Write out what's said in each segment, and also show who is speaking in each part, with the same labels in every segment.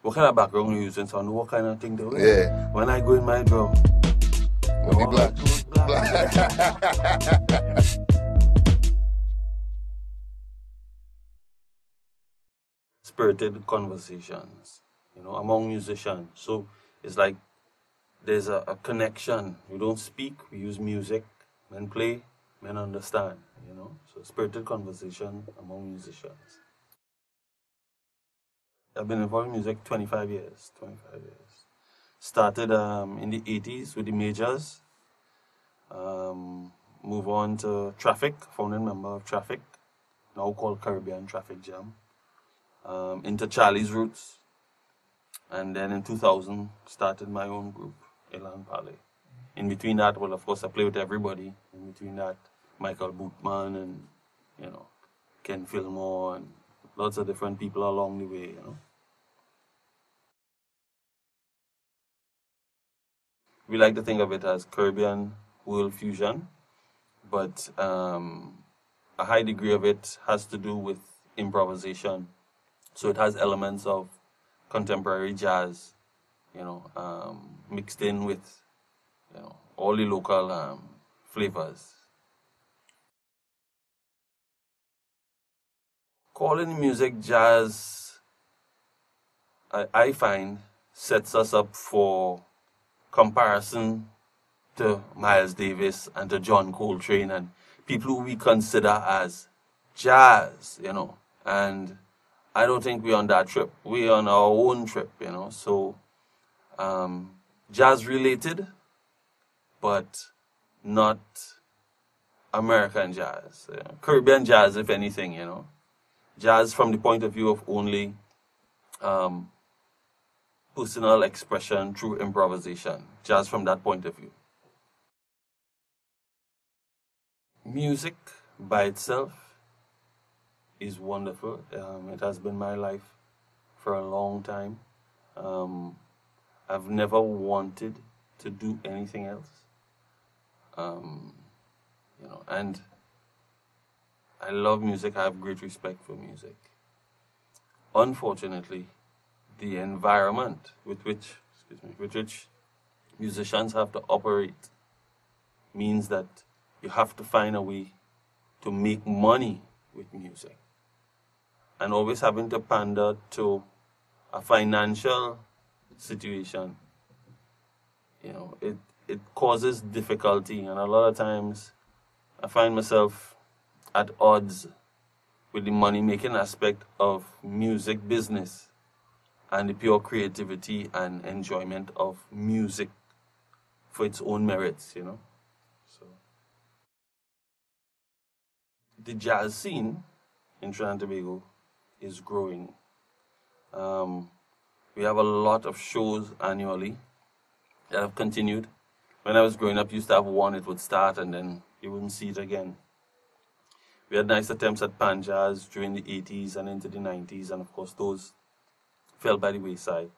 Speaker 1: what kind of background you're using, so I know what kind of thing to wear.
Speaker 2: Yeah.
Speaker 1: When I go in my draw,
Speaker 2: Only black.
Speaker 1: Spirited conversations, you know, among musicians. So it's like there's a connection. We don't speak, we use music. Men play, men understand, you know. So spirited conversation among musicians. I've been involved in music 25 years. 25 years. Started in the 80s with the majors. Move on to Traffic, founding member of Traffic, now called Caribbean Traffic Jam. Into Charlie's Roots. And then in 2000, started my own group, Elan Pale. In between that, well, of course, I play with everybody. In between that, Michael Bootman and, you know, Ken Fillmore and lots of different people along the way, you know. We like to think of it as Caribbean world fusion, but a high degree of it has to do with improvisation. So it has elements of contemporary jazz, you know, mixed in with, you know, all the local flavors. Calling music jazz, I find, sets us up for comparison to Miles Davis and to John Coltrane and people who we consider as jazz, you know. And I don't think we're on that trip. We're on our own trip, you know. So jazz related, but not American jazz. Caribbean jazz, if anything, you know. Jazz from the point of view of only personal expression through improvisation. Jazz from that point of view. Music by itself is wonderful. It has been my life for a long time. I've never wanted to do anything else. You know, and I love music. I have great respect for music. Unfortunately, the environment with which musicians have to operate means that you have to find a way to make money with music. And always having to pander to a financial situation, you know, it causes difficulty. And a lot of times I find myself at odds with the money-making aspect of music business and the pure creativity and enjoyment of music for its own merits, you know. So the jazz scene in Trinidad and Tobago is growing. We have a lot of shows annually that have continued. When I was growing up, used to have one, it would start and then you wouldn't see it again. We had nice attempts at pan jazz during the 80s and into the 90s, and of course those fell by the wayside.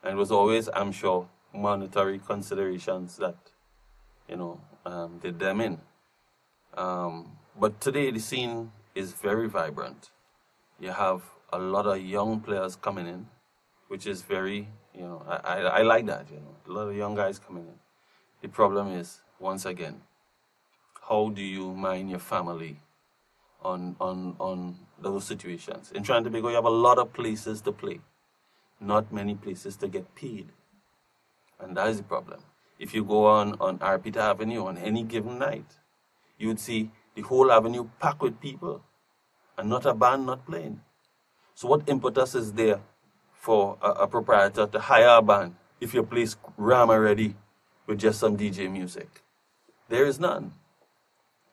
Speaker 1: And it was always, I'm sure, monetary considerations that, you know, did them in. But today the scene is very vibrant. You have a lot of young players coming in, which is very, you know, I like that, you know, a lot of young guys coming in. The problem is, once again, how do you mind your family on those situations? In Trinidad and Tobago, you have a lot of places to play, not many places to get paid. And that is the problem. If you go on Arpita Avenue on any given night, you would see the whole avenue packed with people and not a band not playing. So what impetus is there for a proprietor to hire a band if your place ram already with just some DJ music? There is none,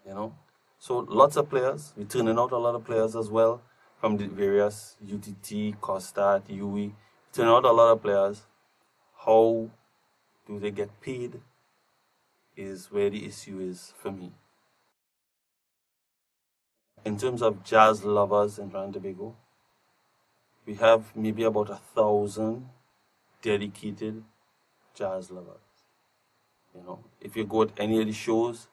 Speaker 1: you know. So lots of players, we're turning out a lot of players as well from the various UTT, Costat, UE, turning out a lot of players. How do they get paid is where the issue is for me. In terms of jazz lovers in Trinidad and Tobago, we have maybe about 1,000 dedicated jazz lovers. You know, if you go to any of the shows,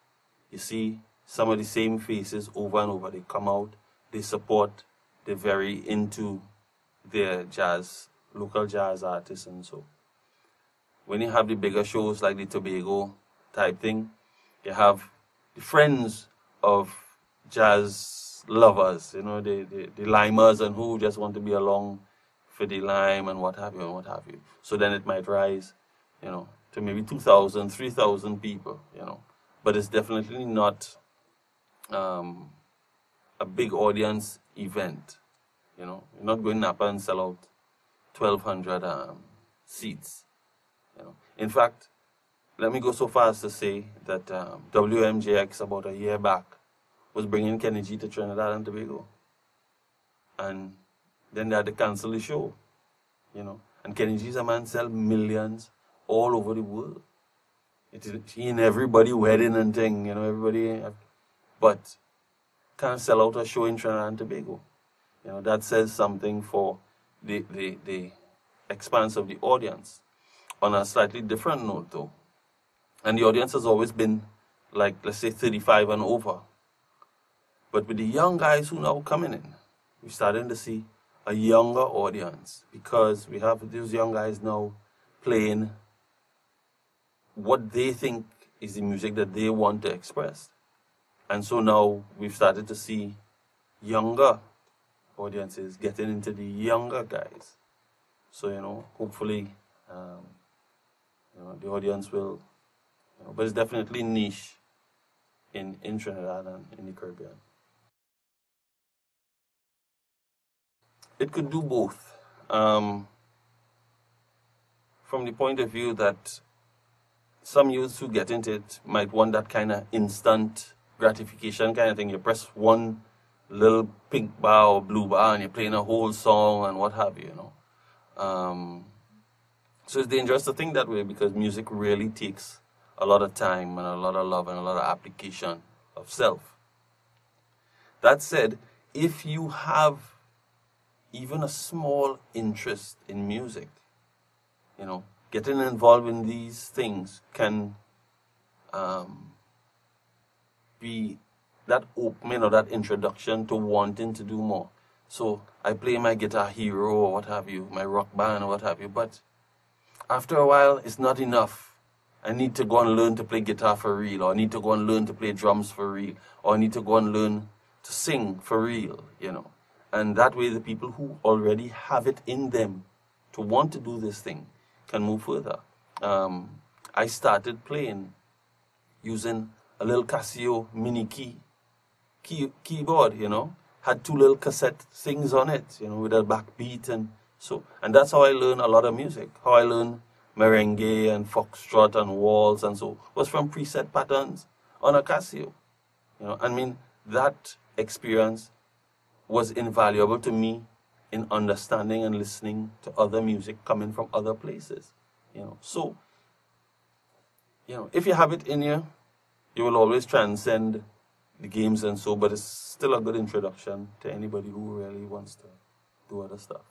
Speaker 1: you see some of the same faces over and over. They come out, they support, they're very into their jazz local jazz artists and so. When you have the bigger shows like the Tobago type thing, you have the friends of jazz lovers, you know, the limers and who just want to be along for the lime and what have you and what have you. So then it might rise, you know, to maybe 2,000, 3,000 people, you know. But it's definitely not a big audience event, you know. You're not going up and sell out 1,200 seats, you know. In fact, let me go so far as to say that WMJX about a year back was bringing Kenny G to Trinidad and Tobago. And then they had to cancel the show, you know. And Kenny G's a man sell millions all over the world. It's in everybody wedding and thing, you know, everybody. But can't sell out a show in Trinidad and Tobago. You know, that says something for the expanse of the audience. On a slightly different note, though, and the audience has always been, like, let's say 35 and over. But with the young guys who now coming in, we're starting to see a younger audience because we have these young guys now playing what they think is the music that they want to express. And so now we've started to see younger audiences getting into the younger guys. So, you know, hopefully, you know, the audience will, you know, but it's definitely niche in Trinidad and in the Caribbean. It could do both. From the point of view that some youths who get into it might want that kind of instant gratification kind of thing. You press one little pink bar or blue bar and you're playing a whole song and what have you, you know. So it's dangerous to think that way because music really takes a lot of time and a lot of love and a lot of application of self. That said, if you have even a small interest in music, you know, getting involved in these things can be that opening or that introduction to wanting to do more. So I play my Guitar Hero or what have you, my rock band or what have you, but after a while, it's not enough. I need to go and learn to play guitar for real, or I need to go and learn to play drums for real, or I need to go and learn to sing for real, you know. And that way the people who already have it in them to want to do this thing can move further. I started playing using a little Casio mini keyboard, you know, had two little cassette things on it, you know, with a backbeat and so, and that's how I learned a lot of music. How I learned merengue and foxtrot and waltz and so was from preset patterns on a Casio, you know. I mean, that experience was invaluable to me in understanding and listening to other music coming from other places, you know. So, you know, if you have it in you, you will always transcend the games and so, but it's still a good introduction to anybody who really wants to do other stuff.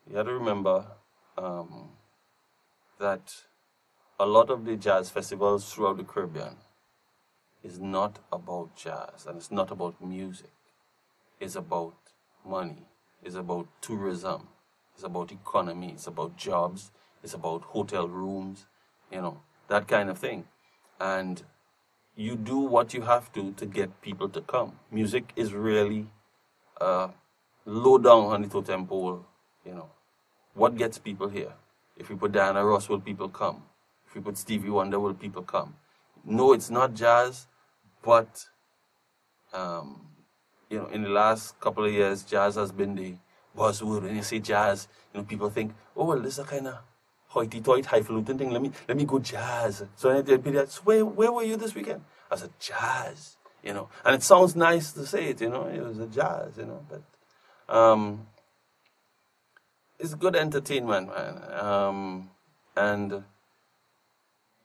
Speaker 1: You have to remember that a lot of the jazz festivals throughout the Caribbean is not about jazz and it's not about music. It's about money. It's about tourism. It's about economy. It's about jobs. It's about hotel rooms, you know, that kind of thing. And you do what you have to get people to come. Music is really low down on the totem pole, you know. What gets people here? If we put Diana Ross, will people come? If we put Stevie Wonder, will people come? No, it's not jazz, but, you know, in the last couple of years, jazz has been the buzzword. When you say jazz, you know, people think, oh, well, this is a kind of hoity-toity, highfalutin thing. Let me go jazz. So they'd be like, so where were you this weekend? I said, jazz, you know. And it sounds nice to say it, you know. It was a jazz, you know. But it's good entertainment, man. And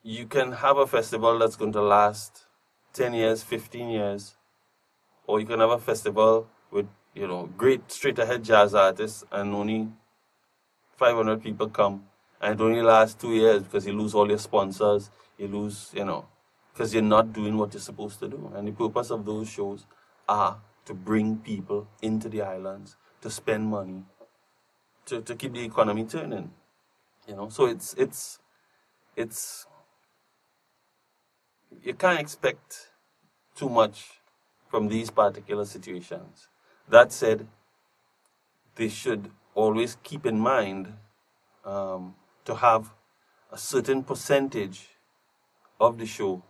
Speaker 1: you can have a festival that's going to last 10 years, 15 years, or you can have a festival with, you know, great straight-ahead jazz artists and only 500 people come, and it only lasts 2 years because you lose all your sponsors, you lose, you know, because you're not doing what you're supposed to do. And the purpose of those shows are to bring people into the islands, to spend money, to keep the economy turning. So it's you can't expect too much from these particular situations. That said, they should always keep in mind to have a certain percentage of the show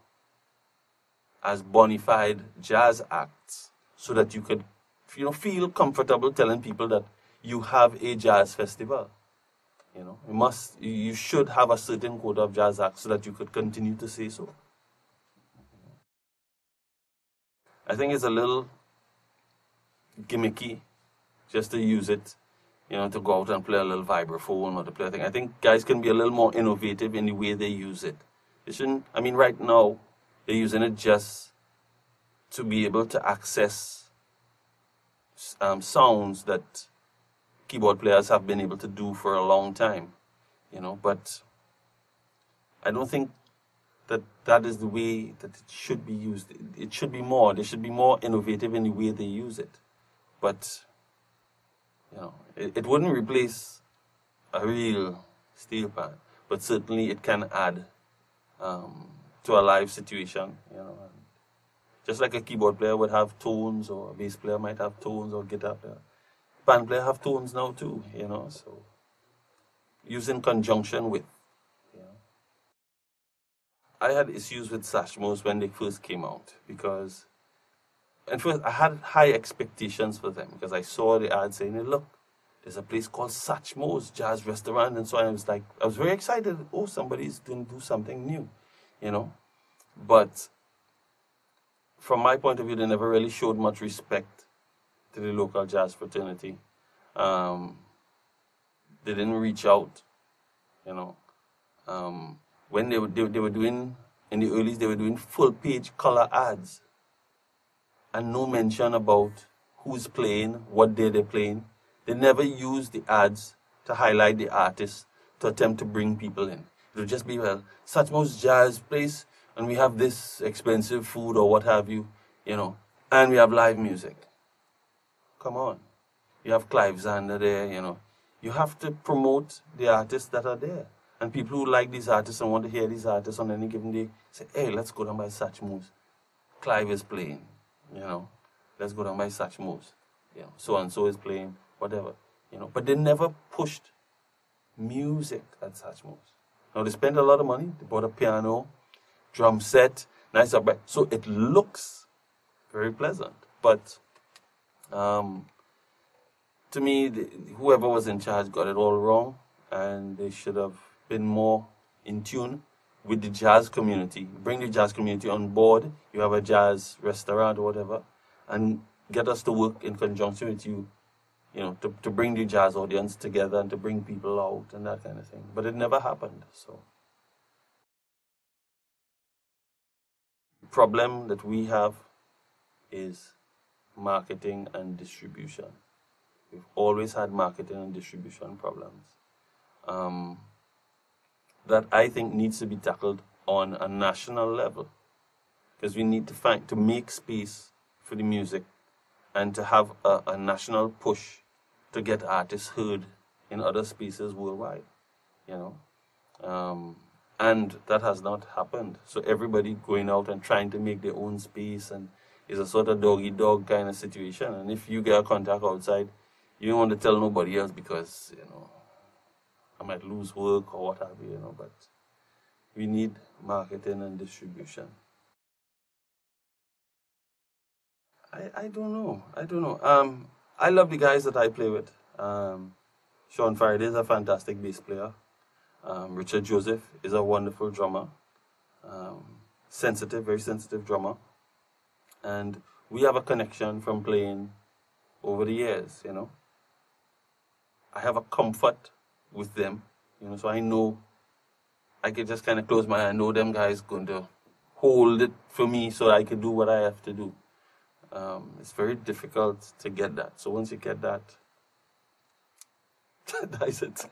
Speaker 1: as bona fide jazz acts, so that you could, feel comfortable telling people that you have a jazz festival. You should have a certain quota of jazz acts so that you could continue to say so. I think it's a little gimmicky just to use it, to go out and play a little vibraphone or to play a thing. I think guys can be a little more innovative in the way they use it. They shouldn't, right now, they're using it just to be able to access sounds that keyboard players have been able to do for a long time, but I don't think that is the way that it should be used. It should be more. They should be more innovative in the way they use it. But, it wouldn't replace a real steel pan, but certainly it can add to a live situation, Just like a keyboard player would have tones, or a bass player might have tones, or guitar player. Band player have tones now too, so use in conjunction with. I had issues with Satchmos when they first came out, because at first I had high expectations for them, because I saw the ad saying, look, there's a place called Satchmos Jazz Restaurant, and so I was very excited. Oh, somebody's going to do something new, But from my point of view, they never really showed much respect to the local jazz fraternity. They didn't reach out, when they were doing, in the early, they were doing full-page color ads, and no mention about who's playing, what day they're playing. They never used the ads to highlight the artists, to attempt to bring people in. It would just be, well, Satchmo's Jazz place, and we have this expensive food or what have you, and we have live music. Come on. You have Clive Zander there, You have to promote the artists that are there. And people who like these artists and want to hear these artists on any given day say, hey, let's go down by Satchmo's. Clive is playing, Let's go down by Satchmo's. So-and-so is playing, whatever, But they never pushed music at Satchmo's. Now, they spent a lot of money. They bought a piano, drum set, nice upright. So it looks very pleasant. But to me, whoever was in charge got it all wrong, and they should have been more in tune with the jazz community. Bring the jazz community on board. You have a jazz restaurant or whatever, and get us to work in conjunction with you, to bring the jazz audience together and to bring people out and that kind of thing. But it never happened. So the problem that we have is marketing and distribution. We've always had marketing and distribution problems that I think needs to be tackled on a national level, because we need to make space for the music and to have a national push to get artists heard in other spaces worldwide, and that has not happened. So everybody going out and trying to make their own space, and it's a sort of dog-eat-dog kind of situation. And if you get a contact outside, you don't want to tell nobody else, because, I might lose work or what have you, but we need marketing and distribution. I don't know. I love the guys that I play with. Sean Faraday is a fantastic bass player. Richard Joseph is a wonderful drummer. Very sensitive drummer. And we have a connection from playing over the years, I have a comfort with them, so I know I can just kind of close my eye. I know them guys going to hold it for me so I can do what I have to do. It's very difficult to get that. So once you get that, that's it.